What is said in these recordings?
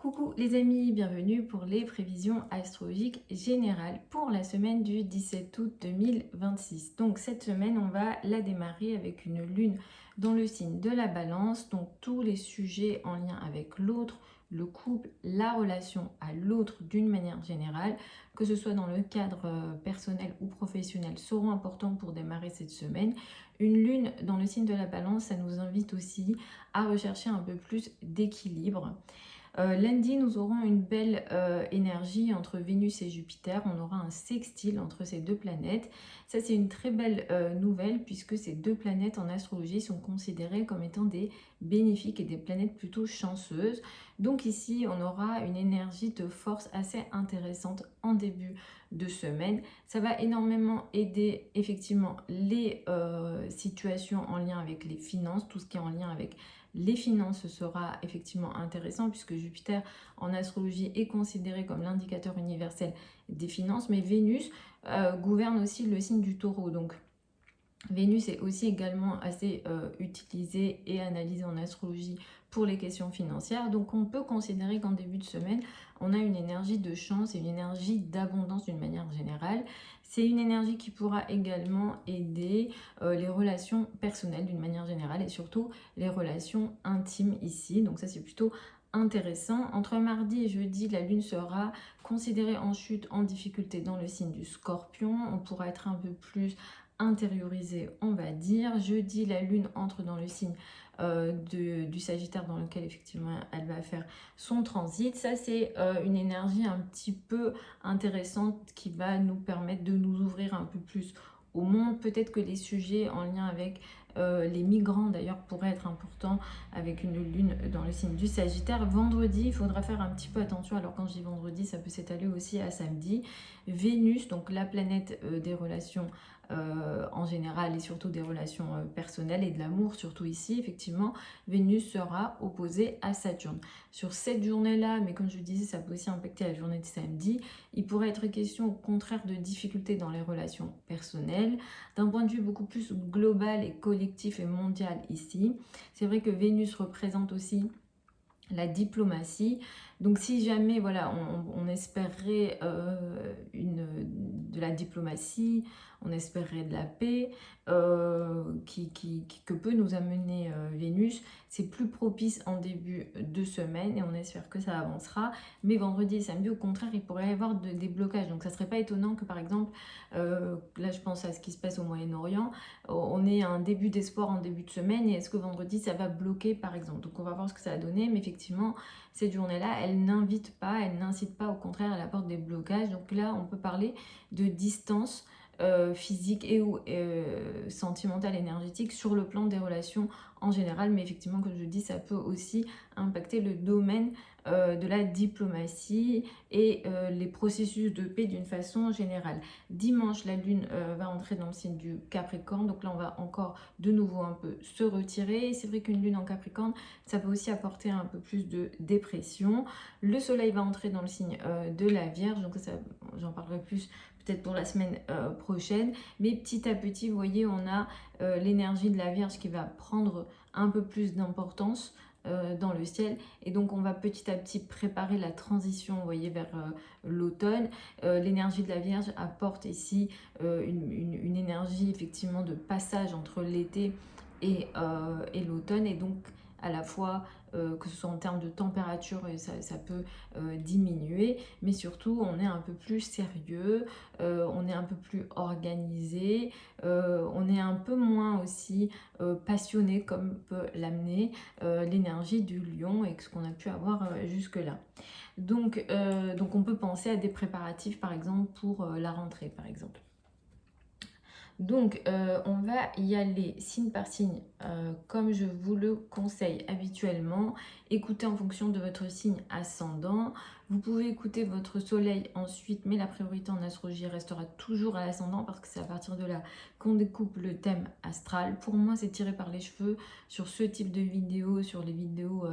Coucou les amis, bienvenue pour les prévisions astrologiques générales pour la semaine du 17 août 2026. Donc cette semaine, on va la démarrer avec une lune dans le signe de la balance, donc tous les sujets en lien avec l'autre, le couple, la relation à l'autre d'une manière générale, que ce soit dans le cadre personnel ou professionnel, seront importants pour démarrer cette semaine. Une lune dans le signe de la balance, ça nous invite aussi à rechercher un peu plus d'équilibre. Lundi, nous aurons une belle énergie entre Vénus et Jupiter. On aura un sextile entre ces deux planètes. Ça, c'est une très belle nouvelle puisque ces deux planètes en astrologie sont considérées comme étant des bénéfiques et des planètes plutôt chanceuses. Donc ici, on aura une énergie de force assez intéressante en début de semaine. Ça va énormément aider effectivement les situations en lien avec les finances, tout ce qui est en lien avec les finances sera effectivement intéressant puisque Jupiter en astrologie est considéré comme l'indicateur universel des finances, mais Vénus gouverne aussi le signe du Taureau. Donc Vénus est aussi également assez utilisée et analysée en astrologie pour les questions financières. Donc on peut considérer qu'en début de semaine, on a une énergie de chance et une énergie d'abondance d'une manière générale. C'est une énergie qui pourra également aider les relations personnelles d'une manière générale et surtout les relations intimes ici. Donc ça c'est plutôt intéressant. Entre mardi et jeudi, la lune sera considérée en chute, en difficulté dans le signe du Scorpion. On pourra être un peu plus intériorisé, on va dire. Jeudi, la lune entre dans le signe du Sagittaire dans lequel effectivement elle va faire son transit. Ça, c'est une énergie un petit peu intéressante qui va nous permettre de nous ouvrir un peu plus au monde. Peut-être que les sujets en lien avec les migrants d'ailleurs pourraient être importants avec une lune dans le signe du Sagittaire. Vendredi, il faudra faire un petit peu attention. Alors quand je dis vendredi, ça peut s'étaler aussi à samedi. Vénus, donc la planète des relations en général et surtout des relations personnelles et de l'amour, surtout ici, effectivement, Vénus sera opposée à Saturne. Sur cette journée-là, mais comme je disais, ça peut aussi impacter la journée de samedi, il pourrait être question au contraire de difficultés dans les relations personnelles, d'un point de vue beaucoup plus global et collectif et mondial ici. C'est vrai que Vénus représente aussi la diplomatie. Donc si jamais voilà, on espérerait de la diplomatie, on espérerait de la paix que peut nous amener Vénus, c'est plus propice en début de semaine et on espère que ça avancera. Mais vendredi et samedi, au contraire, il pourrait y avoir des blocages. Donc ça serait pas étonnant que par exemple, là je pense à ce qui se passe au Moyen-Orient, on ait un début d'espoir en début de semaine et est-ce que vendredi ça va bloquer par exemple. Donc on va voir ce que ça va donner, mais effectivement cette journée-là elle n'invite pas, elle n'incite pas, au contraire elle apporte des blocages. Donc là on peut parler de distance physique et ou sentimentale, énergétique sur le plan des relations en général, mais effectivement comme je dis ça peut aussi impacter le domaine de la diplomatie et les processus de paix d'une façon générale. Dimanche, la lune va entrer dans le signe du Capricorne, donc là on va encore de nouveau un peu se retirer. C'est vrai qu'une lune en Capricorne, ça peut aussi apporter un peu plus de dépression. Le soleil va entrer dans le signe de la Vierge, donc ça j'en parlerai plus peut-être pour la semaine prochaine, mais petit à petit vous voyez on a l'énergie de la Vierge qui va prendre un peu plus d'importance dans le ciel, et donc on va petit à petit préparer la transition, vous voyez, vers l'automne. L'énergie de la Vierge apporte ici une énergie effectivement de passage entre l'été et l'automne, et donc à la fois que ce soit en termes de température, ça peut diminuer, mais surtout on est un peu plus sérieux, on est un peu plus organisé, on est un peu moins aussi passionné comme peut l'amener l'énergie du lion et ce qu'on a pu avoir jusque-là. Donc on peut penser à des préparatifs par exemple pour la rentrée par exemple. Donc, on va y aller signe par signe, comme je vous le conseille habituellement. Écoutez en fonction de votre signe ascendant. Vous pouvez écouter votre soleil ensuite, mais la priorité en astrologie restera toujours à l'ascendant parce que c'est à partir de là qu'on découpe le thème astral. Pour moi, c'est tiré par les cheveux sur ce type de vidéo, sur les vidéos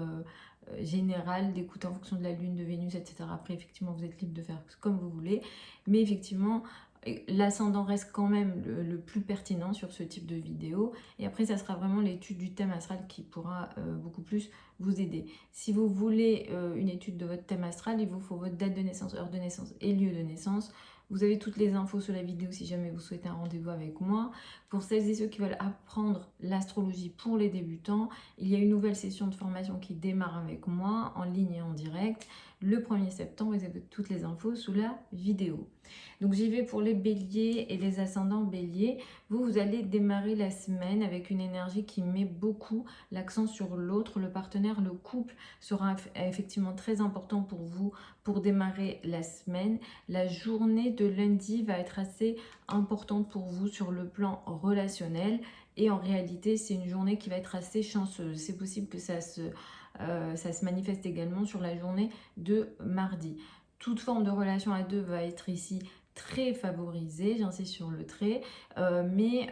générales, d'écouter en fonction de la lune, de Vénus, etc. Après, effectivement, vous êtes libre de faire comme vous voulez. Mais effectivement, L'ascendant reste quand même le plus pertinent sur ce type de vidéo. Et après, ça sera vraiment l'étude du thème astral qui pourra beaucoup plus vous aider. Si vous voulez une étude de votre thème astral, il vous faut votre date de naissance, heure de naissance et lieu de naissance. Vous avez toutes les infos sur la vidéo si jamais vous souhaitez un rendez-vous avec moi. Pour celles et ceux qui veulent apprendre l'astrologie pour les débutants, il y a une nouvelle session de formation qui démarre avec moi en ligne et en direct. Le 1er septembre, vous avez toutes les infos sous la vidéo. Donc j'y vais pour les béliers et les ascendants béliers. Vous allez démarrer la semaine avec une énergie qui met beaucoup l'accent sur l'autre, le partenaire, le couple sera effectivement très important pour vous pour démarrer la semaine. La journée de lundi va être assez importante pour vous sur le plan relationnel et en réalité c'est une journée qui va être assez chanceuse. C'est possible que ça se manifeste également sur la journée de mardi. Toute forme de relation à deux va être ici très favorisée, j'insiste sur le trait, mais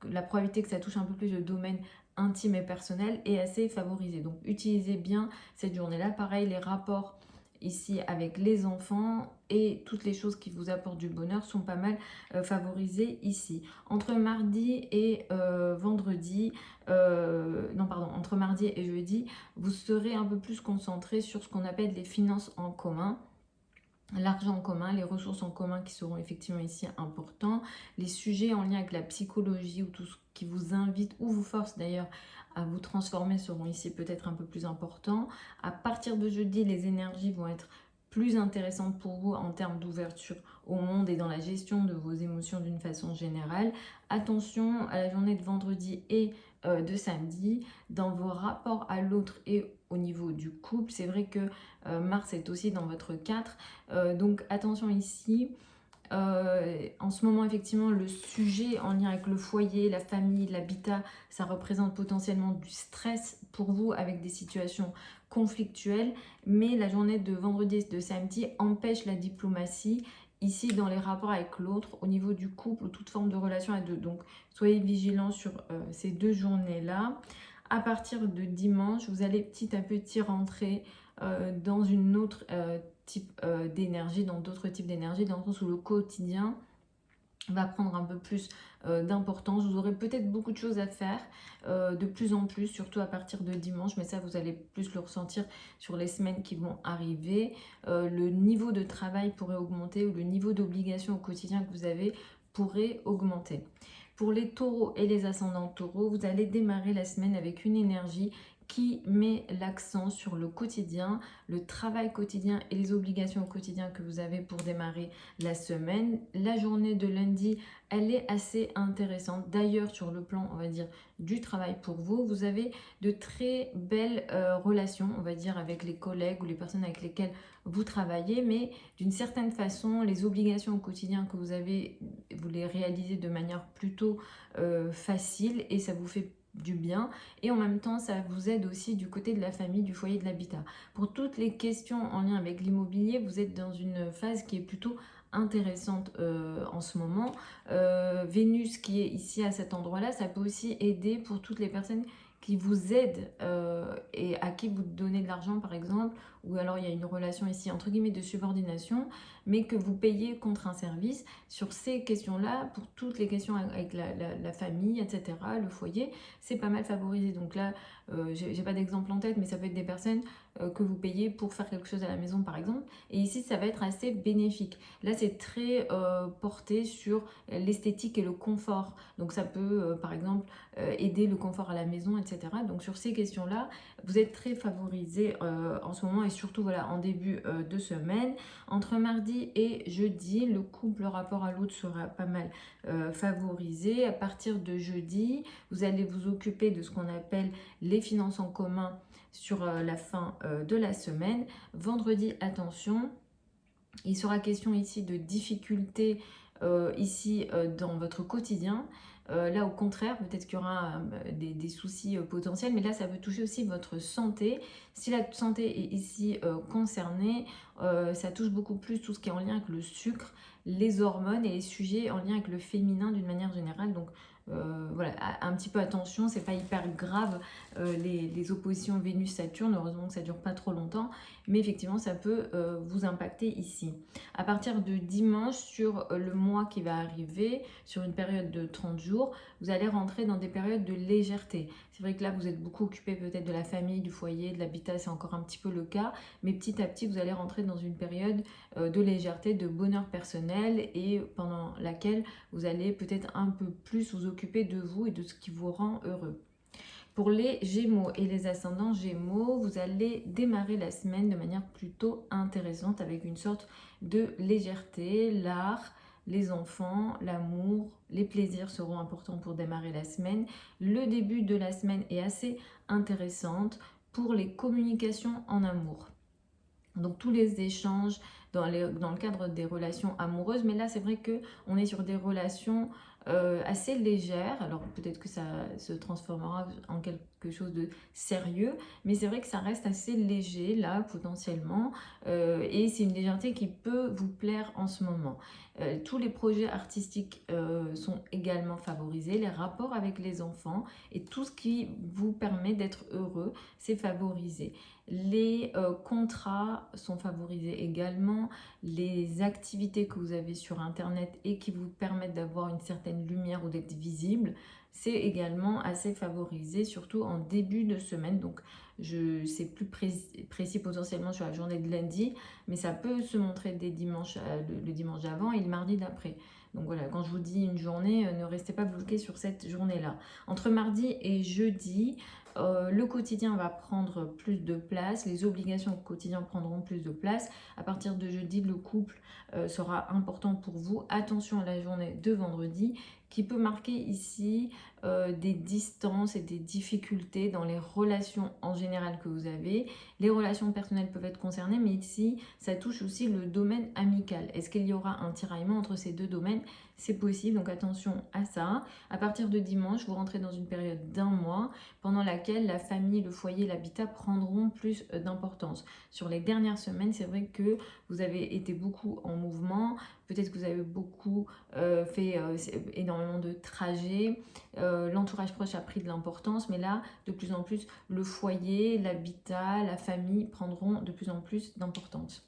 la probabilité que ça touche un peu plus de domaine intime et personnel est assez favorisée. Donc utilisez bien cette journée-là. Pareil, les rapports ici avec les enfants et toutes les choses qui vous apportent du bonheur sont pas mal favorisées ici. Entre mardi et vendredi, non pardon, entre mardi et jeudi, vous serez un peu plus concentré sur ce qu'on appelle les finances en commun. L'argent en commun, les ressources en commun qui seront effectivement ici importants, les sujets en lien avec la psychologie ou tout ce qui vous invite ou vous force d'ailleurs à vous transformer seront ici peut-être un peu plus importants. À partir de jeudi, les énergies vont être plus intéressantes pour vous en termes d'ouverture au monde et dans la gestion de vos émotions d'une façon générale. Attention à la journée de vendredi et de samedi, dans vos rapports à l'autre et au niveau du couple. C'est vrai que Mars est aussi dans votre 4, donc attention ici. En ce moment, effectivement, le sujet en lien avec le foyer, la famille, l'habitat, ça représente potentiellement du stress pour vous avec des situations conflictuelles. Mais la journée de vendredi et de samedi empêche la diplomatie ici dans les rapports avec l'autre, au niveau du couple ou toute forme de relation à deux. Donc, soyez vigilants sur ces 2 journées-là. À partir de dimanche, vous allez petit à petit rentrer dans une autre type d'énergie, dans d'autres types d'énergie, dans le sens où le quotidien va prendre un peu plus d'importance. Vous aurez peut-être beaucoup de choses à faire de plus en plus, surtout à partir de dimanche, mais ça vous allez plus le ressentir sur les semaines qui vont arriver. Le niveau de travail pourrait augmenter ou le niveau d'obligation au quotidien que vous avez pourrait augmenter. Pour les taureaux et les ascendants taureaux, vous allez démarrer la semaine avec une énergie qui met l'accent sur le quotidien, le travail quotidien et les obligations au quotidien que vous avez pour démarrer la semaine. La journée de lundi, elle est assez intéressante. D'ailleurs, sur le plan, on va dire, du travail pour vous, vous avez de très belles relations, on va dire, avec les collègues ou les personnes avec lesquelles vous travaillez, mais d'une certaine façon, les obligations au quotidien que vous avez, vous les réalisez de manière plutôt facile et ça vous fait du bien et en même temps ça vous aide aussi du côté de la famille, du foyer, de l'habitat. Pour toutes les questions en lien avec l'immobilier, vous êtes dans une phase qui est plutôt intéressante en ce moment. Vénus qui est ici à cet endroit-là, ça peut aussi aider pour toutes les personnes qui vous aident et à qui vous donnez de l'argent par exemple, ou alors il y a une relation ici entre guillemets de subordination, mais que vous payez contre un service. Sur ces questions-là, pour toutes les questions avec la famille, etc., le foyer, c'est pas mal favorisé. Donc là, j'ai pas d'exemple en tête, mais ça peut être des personnes que vous payez pour faire quelque chose à la maison par exemple. Et ici, ça va être assez bénéfique. Là, c'est très porté sur l'esthétique et le confort. Donc ça peut, par exemple, aider le confort à la maison, etc. Donc sur ces questions-là, vous êtes très favorisé en ce moment et surtout voilà, en début de semaine. Entre mardi et jeudi, le couple, le rapport à l'autre sera pas mal favorisé. À partir de jeudi, vous allez vous occuper de ce qu'on appelle les finances en commun sur la fin de la semaine. Vendredi, attention, il sera question ici de difficultés ici dans votre quotidien. Là, au contraire, peut-être qu'il y aura des soucis potentiels, mais là, ça peut toucher aussi votre santé. Si la santé est ici concernée, ça touche beaucoup plus tout ce qui est en lien avec le sucre, les hormones et les sujets en lien avec le féminin d'une manière générale. Donc, voilà, un petit peu attention, c'est pas hyper grave les oppositions Vénus-Saturne, heureusement que ça dure pas trop longtemps, mais effectivement ça peut vous impacter ici. À partir de dimanche, sur le mois qui va arriver, sur une période de 30 jours, vous allez rentrer dans des périodes de légèreté. C'est vrai que là vous êtes beaucoup occupé peut-être de la famille, du foyer, de l'habitat, c'est encore un petit peu le cas, mais petit à petit vous allez rentrer dans une période de légèreté, de bonheur personnel, et pendant laquelle vous allez peut-être un peu plus vous occuper de vous et de ce qui vous rend heureux. Pour les Gémeaux et les ascendants Gémeaux, vous allez démarrer la semaine de manière plutôt intéressante avec une sorte de légèreté. L'art, les enfants, l'amour, les plaisirs seront importants pour démarrer la semaine. Le début de la semaine est assez intéressante pour les communications en amour. Donc tous les échanges dans le cadre des relations amoureuses, mais là c'est vrai qu'on est sur des relations assez légères, alors peut-être que ça se transformera en quelque chose de sérieux, mais c'est vrai que ça reste assez léger là potentiellement, et c'est une légèreté qui peut vous plaire en ce moment. Tous les projets artistiques sont également favorisés, les rapports avec les enfants et tout ce qui vous permet d'être heureux, c'est favorisé. Les contrats sont favorisés également, les activités que vous avez sur internet et qui vous permettent d'avoir une certaine lumière ou d'être visible, c'est également assez favorisé, surtout en début de semaine. Donc c'est plus précis potentiellement sur la journée de lundi, mais ça peut se montrer dès dimanche, le dimanche d'avant et le mardi d'après. Donc voilà, quand je vous dis une journée, ne restez pas bloqué sur cette journée-là. Entre mardi et jeudi, le quotidien va prendre plus de place, les obligations au quotidien prendront plus de place. À partir de jeudi, le couple sera important pour vous. Attention à la journée de vendredi qui peut marquer ici des distances et des difficultés dans les relations en général que vous avez. Les relations personnelles peuvent être concernées, mais ici, ça touche aussi le domaine amical. Est-ce qu'il y aura un tiraillement entre ces deux domaines? C'est possible, donc attention à ça. À partir de dimanche, vous rentrez dans une période d'un mois pendant laquelle la famille, le foyer, l'habitat prendront plus d'importance. Sur les dernières semaines, c'est vrai que vous avez été beaucoup en mouvement, peut-être que vous avez beaucoup fait énormément de trajets, l'entourage proche a pris de l'importance, mais là, de plus en plus, le foyer, l'habitat, la famille prendront de plus en plus d'importance.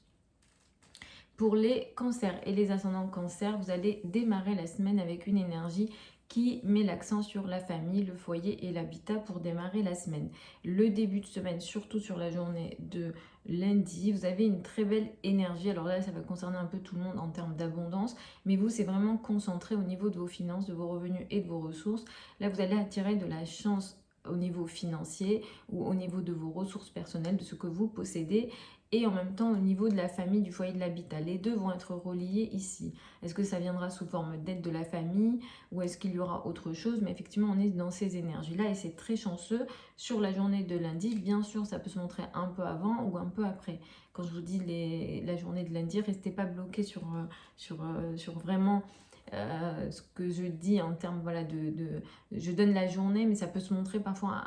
Pour les cancers et les ascendants cancers, vous allez démarrer la semaine avec une énergie qui met l'accent sur la famille, le foyer et l'habitat pour démarrer la semaine. Le début de semaine, surtout sur la journée de lundi, vous avez une très belle énergie. Alors là, ça va concerner un peu tout le monde en termes d'abondance, mais vous, c'est vraiment concentré au niveau de vos finances, de vos revenus et de vos ressources. Là, vous allez attirer de la chance au niveau financier ou au niveau de vos ressources personnelles, de ce que vous possédez, et en même temps au niveau de la famille, du foyer, de l'habitat. Les deux vont être reliés ici. Est-ce que ça viendra sous forme d'aide de la famille ou est-ce qu'il y aura autre chose? Mais effectivement, on est dans ces énergies-là et c'est très chanceux sur la journée de lundi. Bien sûr, ça peut se montrer un peu avant ou un peu après. Quand je vous dis la journée de lundi, restez pas bloqué sur vraiment ce que je dis en termes voilà, je donne la journée, mais ça peut se montrer parfois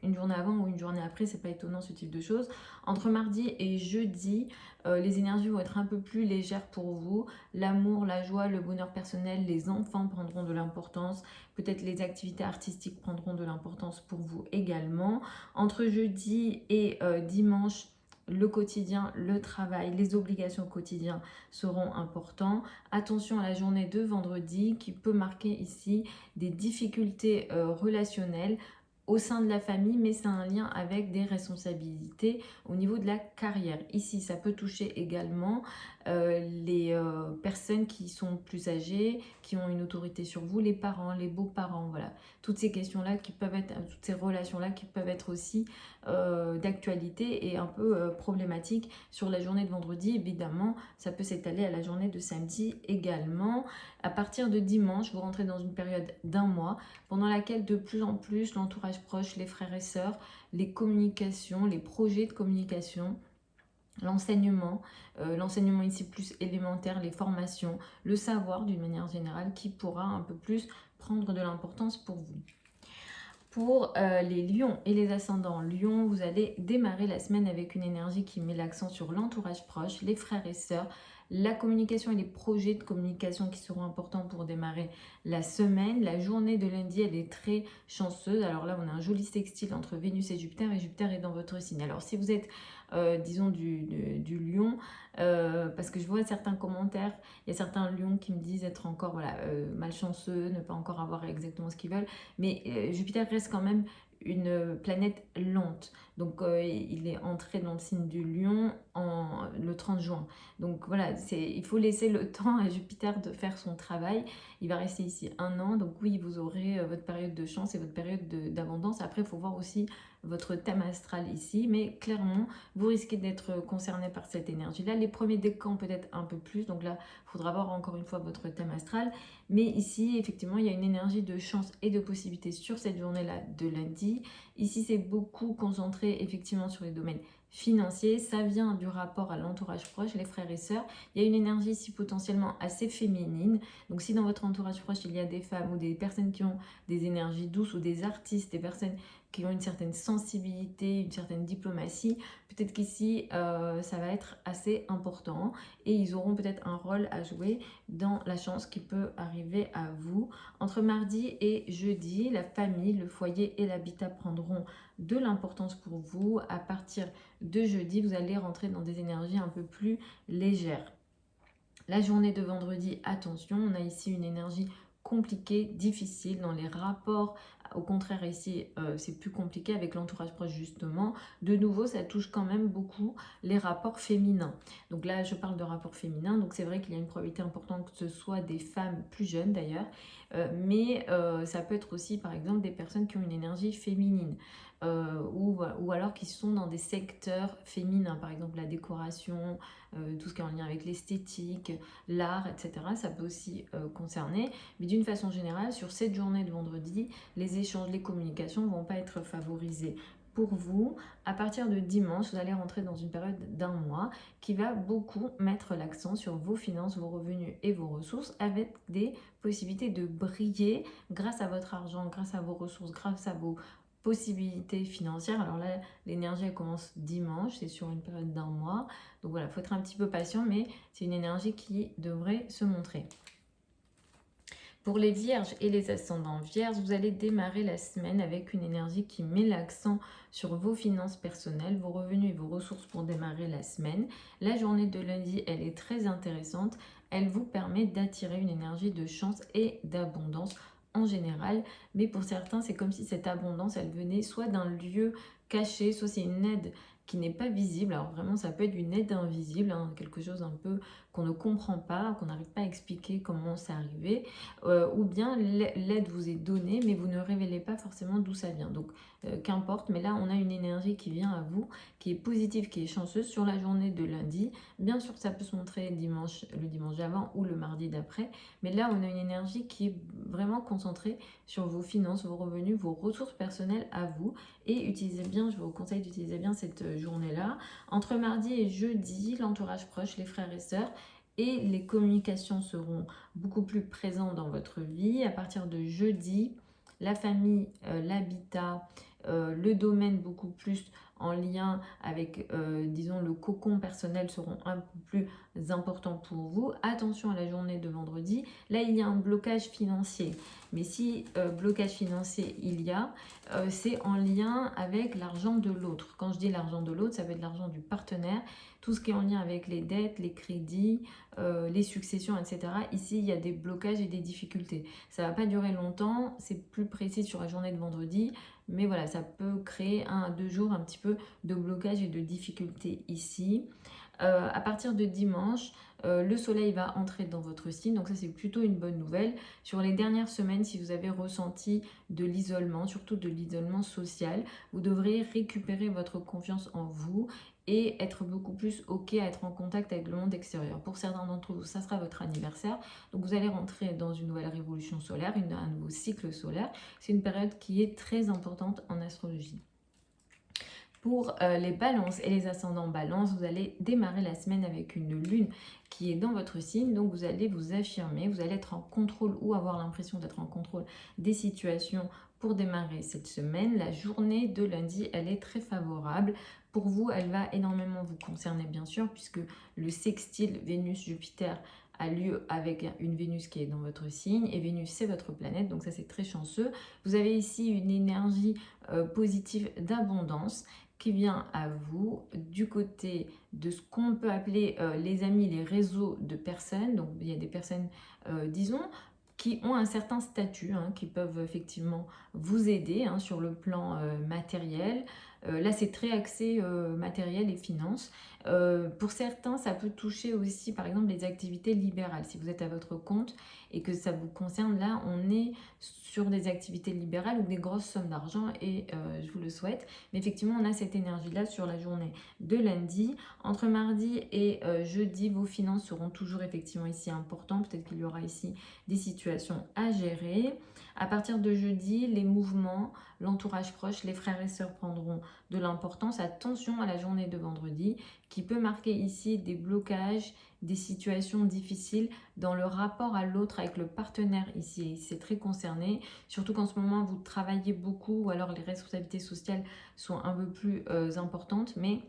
une journée avant ou une journée après, c'est pas étonnant ce type de choses. Entre mardi et jeudi, les énergies vont être un peu plus légères pour vous. L'amour, la joie, le bonheur personnel, les enfants prendront de l'importance. Peut-être les activités artistiques prendront de l'importance pour vous également. Entre jeudi et dimanche, le quotidien, le travail, les obligations au quotidien seront importants. Attention à la journée de vendredi qui peut marquer ici des difficultés relationnelles au sein de la famille, mais c'est un lien avec des responsabilités au niveau de la carrière. Ici, ça peut toucher également les personnes qui sont plus âgées, qui ont une autorité sur vous, les parents, les beaux-parents, voilà. Toutes ces questions-là qui peuvent être, toutes ces relations-là qui peuvent être aussi d'actualité et un peu problématiques sur la journée de vendredi. Évidemment, ça peut s'étaler à la journée de samedi également. À partir de dimanche, vous rentrez dans une période d'un mois pendant laquelle de plus en plus l'entourage proche, les frères et sœurs, les communications, les projets de communication, l'enseignement ici plus élémentaire, les formations, le savoir d'une manière générale qui pourra un peu plus prendre de l'importance pour vous. Pour les lions et les ascendants lions, vous allez démarrer la semaine avec une énergie qui met l'accent sur l'entourage proche, les frères et sœurs, la communication et les projets de communication qui seront importants pour démarrer la semaine. La journée de lundi, elle est très chanceuse. Alors là, on a un joli sextile entre Vénus et Jupiter est dans votre signe. Alors si vous êtes, disons, du lion, parce que je vois certains commentaires, il y a certains lions qui me disent être encore voilà, malchanceux, ne pas encore avoir exactement ce qu'ils veulent, mais Jupiter reste quand même une planète lente. Donc il est entré dans le signe du lion le 30 juin. Donc voilà, il faut laisser le temps à Jupiter de faire son travail. Il va rester ici 1 an. Donc oui, vous aurez votre période de chance et votre période d'abondance. Après, il faut voir aussi votre thème astral ici. Mais clairement, vous risquez d'être concerné par cette énergie-là. Les premiers décans peut-être un peu plus. Donc là, il faudra voir encore une fois votre thème astral. Mais ici, effectivement, il y a une énergie de chance et de possibilité sur cette journée-là de lundi. Ici, c'est beaucoup concentré effectivement sur les domaines financiers. Ça vient du rapport à l'entourage proche, les frères et sœurs. Il y a une énergie ici potentiellement assez féminine. Donc si dans votre entourage proche, il y a des femmes ou des personnes qui ont des énergies douces ou des artistes, des personnes qui ont une certaine sensibilité, une certaine diplomatie, peut-être qu'ici, ça va être assez important et ils auront peut-être un rôle à jouer dans la chance qui peut arriver à vous. Entre mardi et jeudi, la famille, le foyer et l'habitat prendront de l'importance pour vous. À partir de jeudi, vous allez rentrer dans des énergies un peu plus légères. La journée de vendredi, attention, on a ici une énergie compliquée, difficile dans les rapports. Au contraire, ici, c'est plus compliqué avec l'entourage proche, justement. De nouveau, ça touche quand même beaucoup les rapports féminins. Donc là, je parle de rapports féminins. Donc c'est vrai qu'il y a une probabilité importante que ce soit des femmes plus jeunes, d'ailleurs. Mais ça peut être aussi, par exemple, des personnes qui ont une énergie féminine. Ou alors qui sont dans des secteurs féminins, par exemple la décoration, tout ce qui est en lien avec l'esthétique, l'art, etc. Ça peut aussi concerner. Mais d'une façon générale, sur cette journée de vendredi, les échanges, les communications ne vont pas être favorisés. Pour vous, à partir de dimanche, vous allez rentrer dans une période d'1 mois qui va beaucoup mettre l'accent sur vos finances, vos revenus et vos ressources avec des possibilités de briller grâce à votre argent, grâce à vos ressources, grâce à vos possibilités financières. Alors là, l'énergie, elle commence dimanche, c'est sur une période d'1 mois. Donc voilà, il faut être un petit peu patient, mais c'est une énergie qui devrait se montrer. Pour les vierges et les ascendants vierges, vous allez démarrer la semaine avec une énergie qui met l'accent sur vos finances personnelles, vos revenus et vos ressources pour démarrer la semaine. La journée de lundi, elle est très intéressante. Elle vous permet d'attirer une énergie de chance et d'abondance en général. Mais pour certains, c'est comme si cette abondance, elle venait soit d'un lieu caché, soit c'est une aide qui n'est pas visible. Alors vraiment, ça peut être une aide invisible, hein, quelque chose un peu qu'on ne comprend pas, qu'on n'arrive pas à expliquer comment c'est arrivé, ou bien l'aide vous est donnée, mais vous ne révélez pas forcément d'où ça vient. Donc, qu'importe, mais là, on a une énergie qui vient à vous, qui est positive, qui est chanceuse sur la journée de lundi. Bien sûr, ça peut se montrer le dimanche d'avant ou le mardi d'après, mais là, on a une énergie qui est vraiment concentrée sur vos finances, vos revenus, vos ressources personnelles à vous. Et utilisez bien, je vous conseille d'utiliser bien cette journée-là. Entre mardi et jeudi, l'entourage proche, les frères et sœurs, et les communications seront beaucoup plus présentes dans votre vie. À partir de jeudi, la famille, l'habitat, le domaine beaucoup plus en lien avec, disons, le cocon personnel seront un peu plus importants pour vous. Attention à la journée de vendredi. Là, il y a un blocage financier. Mais si blocage financier il y a, c'est en lien avec l'argent de l'autre. Quand je dis l'argent de l'autre, ça peut être l'argent du partenaire, tout ce qui est en lien avec les dettes, les crédits, les successions, etc. Ici, il y a des blocages et des difficultés. Ça ne va pas durer longtemps, c'est plus précis sur la journée de vendredi, mais voilà, ça peut créer 1 à 2 jours un petit peu de blocage et de difficultés ici. À partir de dimanche, le soleil va entrer dans votre signe, donc ça c'est plutôt une bonne nouvelle. Sur les dernières semaines, si vous avez ressenti de l'isolement, surtout de l'isolement social, vous devrez récupérer votre confiance en vous et être beaucoup plus OK à être en contact avec le monde extérieur. Pour certains d'entre vous, ça sera votre anniversaire, donc vous allez rentrer dans une nouvelle révolution solaire, un nouveau cycle solaire. C'est une période qui est très importante en astrologie. Pour les balances et les ascendants balance, vous allez démarrer la semaine avec une lune qui est dans votre signe. Donc vous allez vous affirmer, vous allez être en contrôle ou avoir l'impression d'être en contrôle des situations pour démarrer cette semaine. La journée de lundi, elle est très favorable. Pour vous, elle va énormément vous concerner, bien sûr, puisque le sextile Vénus-Jupiter a lieu avec une Vénus qui est dans votre signe, et Vénus, c'est votre planète, donc ça, c'est très chanceux. Vous avez ici une énergie positive d'abondance qui vient à vous du côté de ce qu'on peut appeler les amis, les réseaux de personnes. Donc, il y a des personnes, disons, qui ont un certain statut, hein, qui peuvent effectivement vous aider hein, sur le plan matériel. Là, c'est très axé matériel et finances. Pour certains, ça peut toucher aussi, par exemple, les activités libérales. Si vous êtes à votre compte et que ça vous concerne, là, on est sur des activités libérales ou des grosses sommes d'argent et je vous le souhaite. Mais effectivement, on a cette énergie-là sur la journée de lundi. Entre mardi et jeudi, vos finances seront toujours effectivement ici importantes. Peut-être qu'il y aura ici des situations à gérer. À partir de jeudi, les mouvements, l'entourage proche, les frères et sœurs prendront de l'importance. Attention à la journée de vendredi qui peut marquer ici des blocages, des situations difficiles dans le rapport à l'autre avec le partenaire ici. C'est très concerné, surtout qu'en ce moment vous travaillez beaucoup ou alors les responsabilités sociales sont un peu plus importantes, mais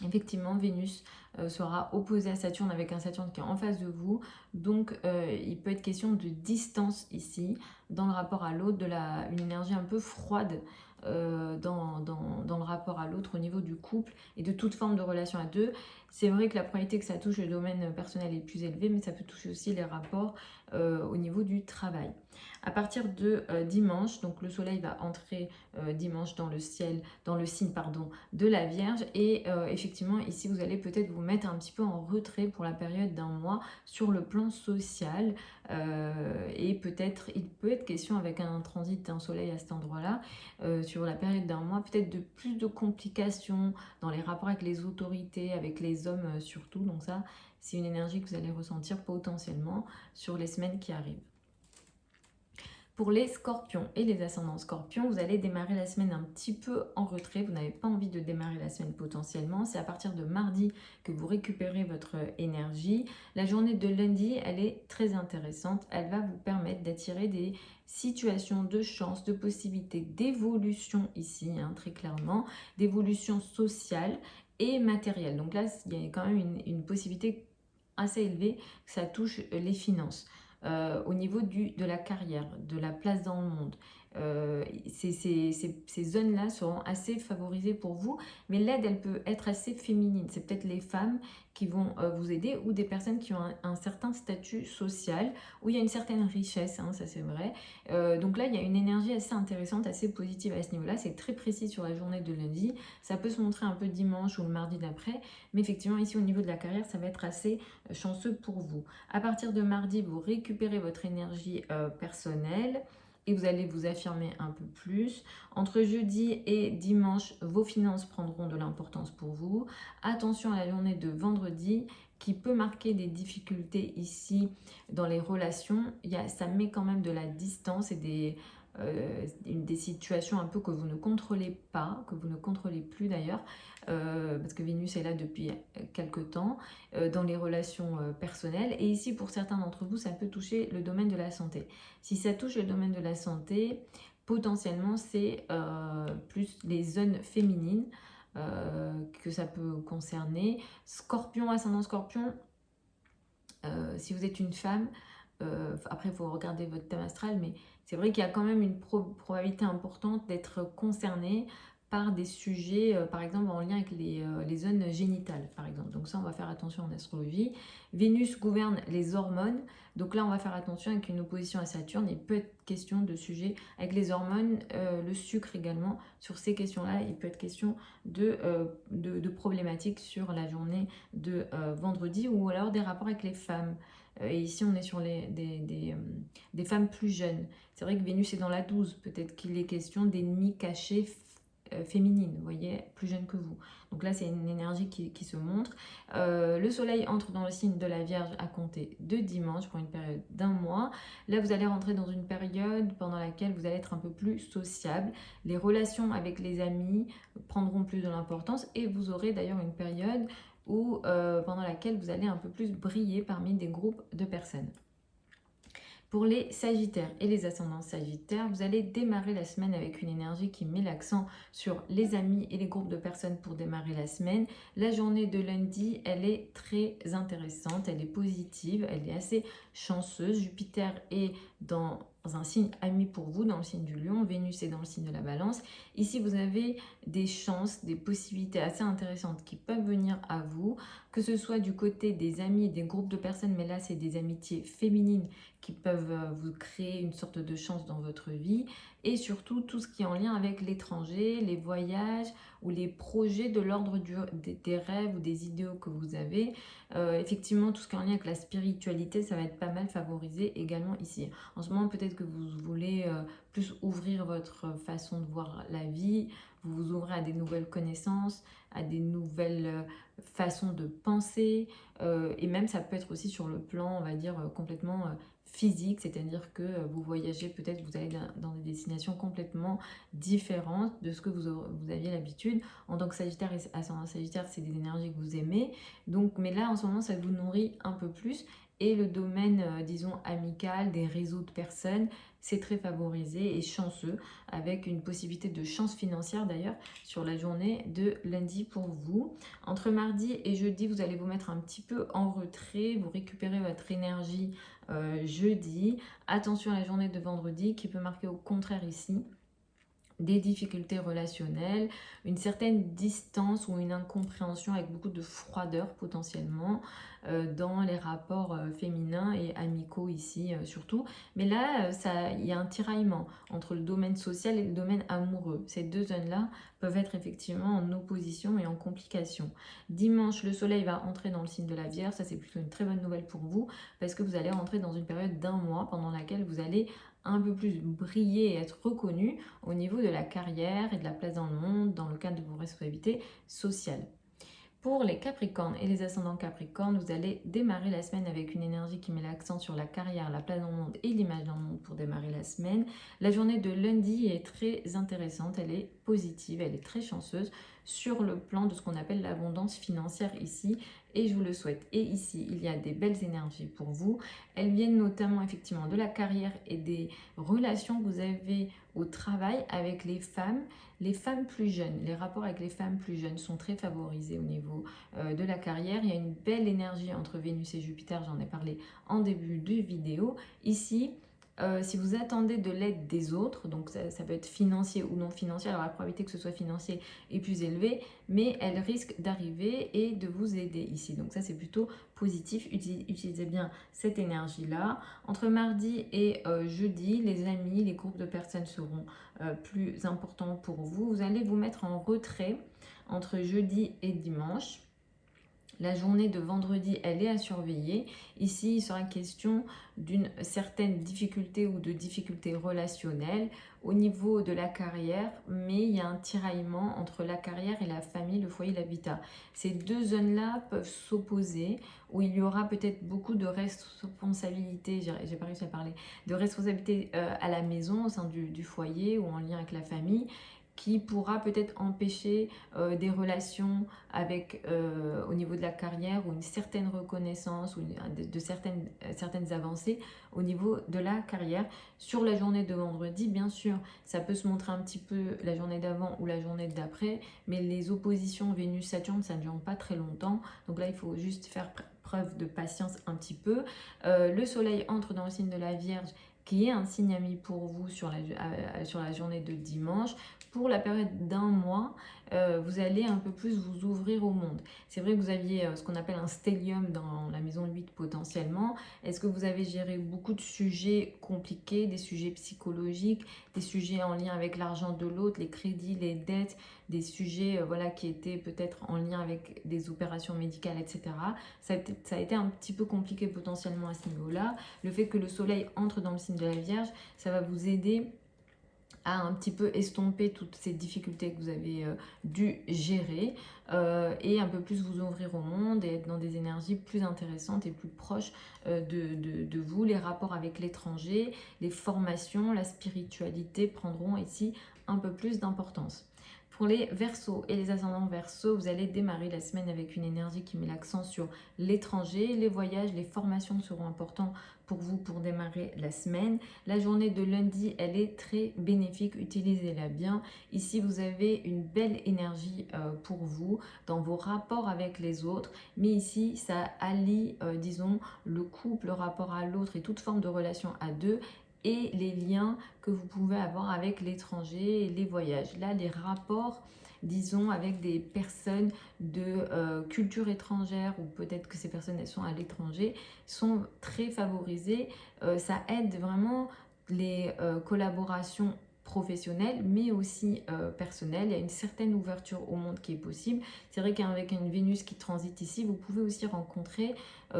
effectivement, Vénus sera opposée à Saturne avec un Saturne qui est en face de vous. Donc, il peut être question de distance ici, dans le rapport à l'autre, une énergie un peu froide dans le rapport à l'autre au niveau du couple et de toute forme de relation à deux. C'est vrai que la probabilité que ça touche le domaine personnel est plus élevée, mais ça peut toucher aussi les rapports au niveau du travail. À partir de dimanche, donc le soleil va entrer dimanche dans le ciel, dans le signe pardon, de la Vierge et effectivement ici vous allez peut-être vous mettre un petit peu en retrait pour la période d'un mois sur le plan social et peut-être il peut être question avec un transit d'un soleil à cet endroit-là sur la période d'un mois peut-être de plus de complications dans les rapports avec les autorités, avec les hommes surtout, donc ça c'est une énergie que vous allez ressentir potentiellement sur les semaines qui arrivent. Pour les scorpions et les ascendants scorpions, vous allez démarrer la semaine un petit peu en retrait. Vous n'avez pas envie de démarrer la semaine potentiellement. C'est à partir de mardi que vous récupérez votre énergie. La journée de lundi, elle est très intéressante. Elle va vous permettre d'attirer des situations de chance, de possibilités, d'évolution ici, hein, très clairement, d'évolution sociale et matérielle. Donc là, il y a quand même une possibilité assez élevée que ça touche les finances. Au niveau de la carrière, de la place dans le monde. Ces zones-là seront assez favorisées pour vous, mais l'aide, elle peut être assez féminine. C'est peut-être les femmes qui vont vous aider ou des personnes qui ont un certain statut social, où il y a une certaine richesse, hein, ça c'est vrai. Donc là, il y a une énergie assez intéressante, assez positive à ce niveau-là. C'est très précis sur la journée de lundi. Ça peut se montrer un peu dimanche ou le mardi d'après, mais effectivement, ici, au niveau de la carrière, ça va être assez chanceux pour vous. À partir de mardi, vous récupérez votre énergie personnelle et vous allez vous affirmer un peu plus. Entre jeudi et dimanche, vos finances prendront de l'importance pour vous. Attention à la journée de vendredi qui peut marquer des difficultés ici dans les relations. Ça met quand même de la distance et des situations un peu que vous ne contrôlez pas, que vous ne contrôlez plus d'ailleurs, parce que Vénus est là depuis quelques temps, dans les relations personnelles. Et ici, pour certains d'entre vous, ça peut toucher le domaine de la santé. Si ça touche le domaine de la santé, potentiellement, c'est plus les zones féminines que ça peut concerner. Scorpion, ascendant Scorpion, si vous êtes une femme, après il faut regarder votre thème astral, mais c'est vrai qu'il y a quand même une probabilité importante d'être concerné par des sujets, par exemple en lien avec les zones génitales, par exemple. Donc ça, on va faire attention en astrologie. Vénus gouverne les hormones, donc là, on va faire attention avec une opposition à Saturne. Il peut être question de sujets avec les hormones, le sucre également. Sur ces questions-là, il peut être question de problématiques sur la journée de vendredi ou alors des rapports avec les femmes. Et ici, on est sur des femmes plus jeunes. C'est vrai que Vénus est dans la 12. Peut-être qu'il est question d'ennemis cachés féminines, vous voyez, plus jeunes que vous. Donc là, c'est une énergie qui se montre. Le soleil entre dans le signe de la Vierge à compter de dimanche pour une période d'un mois. Là, vous allez rentrer dans une période pendant laquelle vous allez être un peu plus sociable. Les relations avec les amis prendront plus de l'importance et vous aurez d'ailleurs une période pendant laquelle vous allez un peu plus briller parmi des groupes de personnes. Pour les Sagittaires et les ascendants Sagittaires, vous allez démarrer la semaine avec une énergie qui met l'accent sur les amis et les groupes de personnes pour démarrer la semaine. La journée de lundi, elle est très intéressante, elle est positive, elle est assez chanceuse. Jupiter est dans un signe ami pour vous, dans le signe du Lion. Vénus est dans le signe de la Balance. Ici, vous avez des chances, des possibilités assez intéressantes qui peuvent venir à vous, que ce soit du côté des amis, des groupes de personnes, mais là, c'est des amitiés féminines qui peuvent vous créer une sorte de chance dans votre vie, et surtout tout ce qui est en lien avec l'étranger, les voyages ou les projets de l'ordre des rêves ou des idéaux que vous avez. Effectivement, tout ce qui est en lien avec la spiritualité, ça va être pas mal favorisé également ici. En ce moment, peut-être que vous voulez plus ouvrir votre façon de voir la vie, vous vous ouvrez à des nouvelles connaissances, à des nouvelles façons de penser, et même ça peut être aussi sur le plan, on va dire, complètement physique, c'est-à-dire que vous voyagez, peut-être vous allez dans des destinations complètement différentes de ce que vous aviez l'habitude. En tant que Sagittaire et ascendant Sagittaire, c'est des énergies que vous aimez, donc, mais là en ce moment ça vous nourrit un peu plus, et le domaine, disons, amical, des réseaux de personnes, c'est très favorisé et chanceux, avec une possibilité de chance financière d'ailleurs sur la journée de lundi pour vous. Entre mardi et jeudi, vous allez vous mettre un petit peu en retrait, vous récupérez votre énergie jeudi. Attention à la journée de vendredi qui peut marquer au contraire ici des difficultés relationnelles, une certaine distance ou une incompréhension avec beaucoup de froideur potentiellement dans les rapports féminins et amicaux ici surtout. Mais là, il y a un tiraillement entre le domaine social et le domaine amoureux. Ces deux zones-là peuvent être effectivement en opposition et en complication. Dimanche, le soleil va entrer dans le signe de la Vierge. Ça, c'est plutôt une très bonne nouvelle pour vous parce que vous allez rentrer dans une période d'un mois pendant laquelle vous allez un peu plus briller et être reconnu au niveau de la carrière et de la place dans le monde, dans le cadre de vos responsabilités sociales. Pour les Capricornes et les ascendants Capricornes, vous allez démarrer la semaine avec une énergie qui met l'accent sur la carrière, la place dans le monde et l'image dans le monde pour démarrer la semaine. La journée de lundi est très intéressante, elle est positive, elle est très chanceuse sur le plan de ce qu'on appelle l'abondance financière ici, et je vous le souhaite. Et ici, il y a des belles énergies pour vous. Elles viennent notamment effectivement de la carrière et des relations que vous avez au travail avec les femmes plus jeunes. Les rapports avec les femmes plus jeunes sont très favorisés au niveau de la carrière. Il y a une belle énergie entre Vénus et Jupiter, j'en ai parlé en début de vidéo. Ici, si vous attendez de l'aide des autres, donc ça peut être financier ou non financier, alors la probabilité que ce soit financier est plus élevée, mais elle risque d'arriver et de vous aider ici. Donc ça, c'est plutôt positif. Utilisez bien cette énergie-là. Entre mardi et jeudi, les amis, les groupes de personnes seront plus importants pour vous. Vous allez vous mettre en retrait entre jeudi et dimanche. La journée de vendredi, elle est à surveiller. Ici, il sera question d'une certaine difficulté ou de difficulté relationnelle au niveau de la carrière, mais il y a un tiraillement entre la carrière et la famille, le foyer, l'habitat. Ces deux zones-là peuvent s'opposer, où il y aura peut-être beaucoup de responsabilités, j'ai pas réussi à parler, de responsabilités à la maison, au sein du foyer ou en lien avec la famille, qui pourra peut-être empêcher des relations avec, au niveau de la carrière, ou une certaine reconnaissance ou de certaines avancées au niveau de la carrière. Sur la journée de vendredi, bien sûr, ça peut se montrer un petit peu la journée d'avant ou la journée d'après, mais les oppositions Vénus-Saturne, ça ne dure pas très longtemps. Donc là, il faut juste faire preuve de patience un petit peu. Le soleil entre dans le signe de la Vierge, qui est un signe ami pour vous sur la journée de dimanche. Pour la période d'un mois, vous allez un peu plus vous ouvrir au monde. C'est vrai que vous aviez ce qu'on appelle un stellium dans la maison 8 potentiellement. Est-ce que vous avez géré beaucoup de sujets compliqués, des sujets psychologiques, des sujets en lien avec l'argent de l'autre, les crédits, les dettes, des sujets voilà, qui étaient peut-être en lien avec des opérations médicales, etc. Ça a été un petit peu compliqué potentiellement à ce niveau-là. Le fait que le soleil entre dans le signe de la Vierge, ça va vous aider à un petit peu estomper toutes ces difficultés que vous avez dû gérer et un peu plus vous ouvrir au monde et être dans des énergies plus intéressantes et plus proches de vous. Les rapports avec l'étranger, les formations, la spiritualité prendront ici un peu plus d'importance. Pour les Verseaux et les ascendants Verseaux, vous allez démarrer la semaine avec une énergie qui met l'accent sur l'étranger. Les voyages, les formations seront importants pour vous pour démarrer la semaine. La journée de lundi, elle est très bénéfique, utilisez-la bien. Ici, vous avez une belle énergie pour vous dans vos rapports avec les autres. Mais ici, ça allie, disons, le couple, le rapport à l'autre et toute forme de relation à deux et les liens que vous pouvez avoir avec l'étranger et les voyages. Là, les rapports, disons, avec des personnes de culture étrangère ou peut-être que ces personnes, elles sont à l'étranger, sont très favorisés. Ça aide vraiment les collaborations professionnelles, mais aussi personnelles. Il y a une certaine ouverture au monde qui est possible. C'est vrai qu'avec une Vénus qui transite ici, vous pouvez aussi rencontrer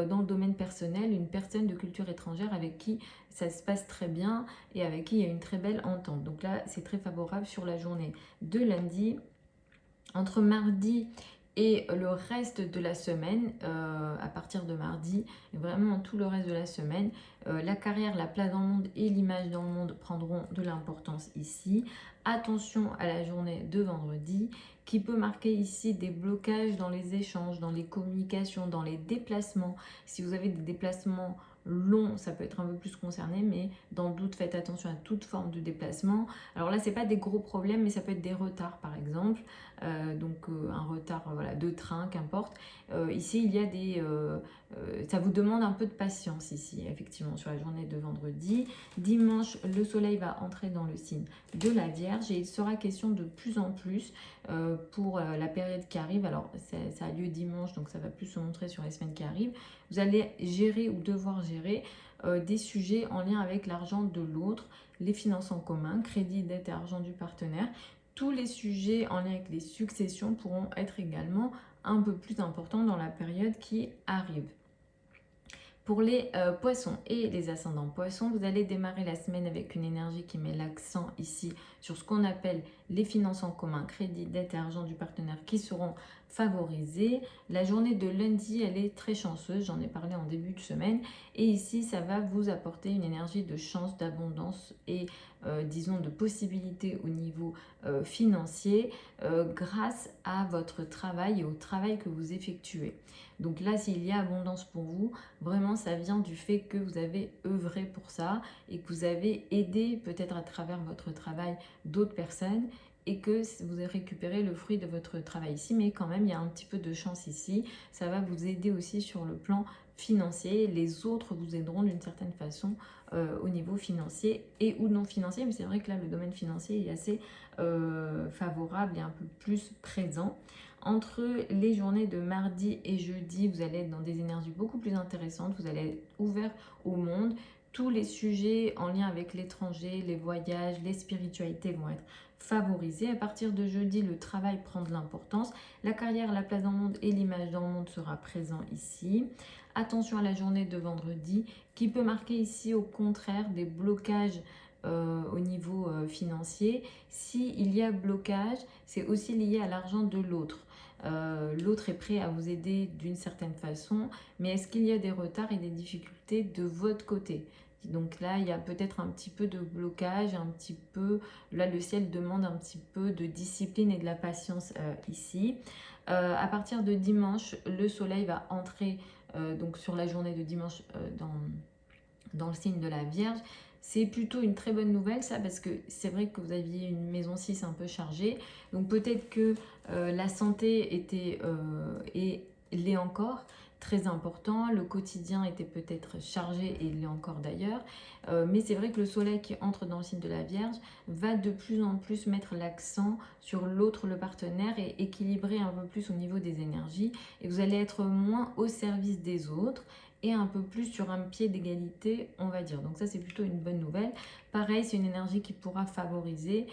dans le domaine personnel une personne de culture étrangère avec qui ça se passe très bien et avec qui il y a une très belle entente. Donc là, c'est très favorable sur la journée de lundi. Entre mardi et le reste de la semaine, à partir de mardi, et vraiment tout le reste de la semaine, la carrière, la place dans le monde et l'image dans le monde prendront de l'importance ici. Attention à la journée de vendredi qui peut marquer ici des blocages dans les échanges, dans les communications, dans les déplacements. Si vous avez des déplacements longs, ça peut être un peu plus concerné, mais dans le doute, faites attention à toute forme de déplacement. Alors là, c'est pas des gros problèmes, mais ça peut être des retards par exemple. Un retard voilà, de train, qu'importe. Ici, il y a des... ça vous demande un peu de patience ici, effectivement, sur la journée de vendredi. Dimanche, le soleil va entrer dans le signe de la Vierge et il sera question de plus en plus pour la période qui arrive. Alors, ça a lieu dimanche, donc ça va plus se montrer sur les semaines qui arrivent. Vous allez gérer ou devoir gérer des sujets en lien avec l'argent de l'autre, les finances en commun, crédit, dette et argent du partenaire. Tous les sujets en lien avec les successions pourront être également un peu plus importants dans la période qui arrive. Pour les poissons et les ascendants poissons, vous allez démarrer la semaine avec une énergie qui met l'accent ici sur ce qu'on appelle les finances en commun, crédit, dette et argent du partenaire qui seront favorisés. La journée de lundi, elle est très chanceuse, j'en ai parlé en début de semaine. Et ici, ça va vous apporter une énergie de chance, d'abondance et disons de possibilités au niveau financier grâce à votre travail et au travail que vous effectuez. Donc là, s'il y a abondance pour vous, vraiment, ça vient du fait que vous avez œuvré pour ça et que vous avez aidé peut-être à travers votre travail d'autres personnes et que vous avez récupéré le fruit de votre travail ici. Mais quand même, il y a un petit peu de chance ici. Ça va vous aider aussi sur le plan financier. Les autres vous aideront d'une certaine façon au niveau financier et ou non financier. Mais c'est vrai que là, le domaine financier est assez favorable et un peu plus présent. Entre les journées de mardi et jeudi, vous allez être dans des énergies beaucoup plus intéressantes. Vous allez être ouvert au monde. Tous les sujets en lien avec l'étranger, les voyages, les spiritualités vont être favorisés. À partir de jeudi, le travail prend de l'importance. La carrière, la place dans le monde et l'image dans le monde sera présent ici. Attention à la journée de vendredi qui peut marquer ici au contraire des blocages au niveau financier. S'il y a blocage, c'est aussi lié à l'argent de l'autre. L'autre est prêt à vous aider d'une certaine façon, mais est-ce qu'il y a des retards et des difficultés de votre côté? Donc là, il y a peut-être un petit peu de blocage, un petit peu... Là, le ciel demande un petit peu de discipline et de la patience ici. À partir de dimanche, le soleil va entrer donc sur la journée de dimanche dans le signe de la Vierge. C'est plutôt une très bonne nouvelle ça, parce que c'est vrai que vous aviez une maison 6 un peu chargée, donc peut-être que la santé était et l'est encore très important, le quotidien était peut-être chargé et l'est encore d'ailleurs, mais c'est vrai que le soleil qui entre dans le signe de la Vierge va de plus en plus mettre l'accent sur l'autre, le partenaire, et équilibrer un peu plus au niveau des énergies, et vous allez être moins au service des autres et un peu plus sur un pied d'égalité, on va dire. Donc ça, c'est plutôt une bonne nouvelle. Pareil, c'est une énergie qui pourra favoriser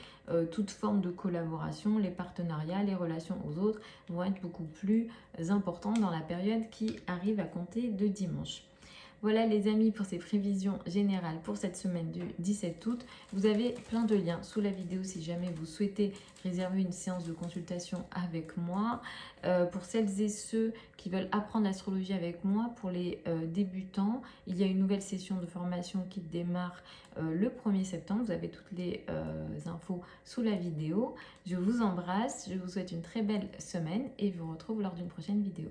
toute forme de collaboration. Les partenariats, les relations aux autres vont être beaucoup plus importantes dans la période qui arrive à compter de dimanche. Voilà les amis pour ces prévisions générales pour cette semaine du 17 août. Vous avez plein de liens sous la vidéo si jamais vous souhaitez réserver une séance de consultation avec moi. Pour celles et ceux qui veulent apprendre l'astrologie avec moi, pour les débutants, il y a une nouvelle session de formation qui démarre le 1er septembre. Vous avez toutes les infos sous la vidéo. Je vous embrasse, je vous souhaite une très belle semaine et je vous retrouve lors d'une prochaine vidéo.